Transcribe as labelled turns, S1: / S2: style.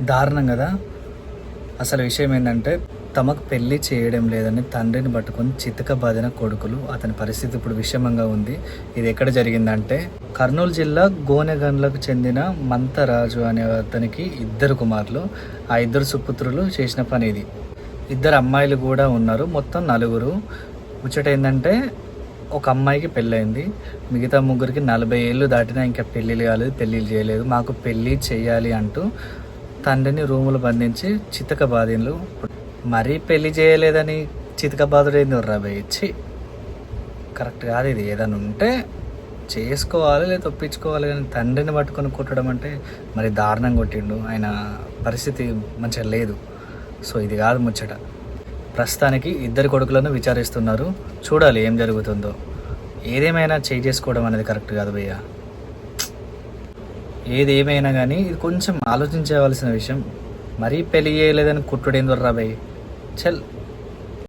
S1: దారుణం కదా. అసలు విషయం ఏంటంటే తమకు పెళ్లి చేయడం లేదని తండ్రిని పట్టుకొని చితకబాదిన కొడుకులు. అతని పరిస్థితి ఇప్పుడు విషమంగా ఉంది. ఇది ఎక్కడ జరిగిందంటే కర్నూలు జిల్లా గోనెగండ్లకు చెందిన మంతరాజు అనే అతనికి 2 కుమారులు. ఆ 2 సుపుత్రులు చేసిన పని ఇది. 2 అమ్మాయిలు కూడా ఉన్నారు, మొత్తం 4. ముచ్చట ఏంటంటే ఒక అమ్మాయికి పెళ్ళయింది, మిగతా 3కి 40 ఏళ్ళు దాటినా ఇంకా పెళ్ళిళ్ళు కాలేదు, పెళ్ళిళ్ళు చేయలేదు. మాకు పెళ్ళి చేయాలి అంటూ తండ్రిని రూములు బంధించి చితక బాధిన్లు. మరీ పెళ్లి చేయలేదని చితక బాధుడు ఏంది రాబోయ్, ఇచ్చి కరెక్ట్ కాదు ఇది. ఏదైనా ఉంటే చేసుకోవాలి లేదా ఒప్పించుకోవాలి, కానీ తండ్రిని పట్టుకొని కొట్టడం అంటే మరి దారుణంగా కొట్టిండు. ఆయన పరిస్థితి మంచిగా లేదు. సో ఇది కాదు ముచ్చట. ప్రస్తుతానికి 2 కొడుకులను విచారిస్తున్నారు, చూడాలి ఏం జరుగుతుందో. ఏదేమైనా చేసుకోవడం అనేది కరెక్ట్ కాదు భయ్య. ఏదేమైనా కానీ ఇది కొంచెం ఆలోచించవలసిన విషయం. మరీ పెళ్లి చేయలేదని కుట్టుడేందో రాబోయ్, చల్.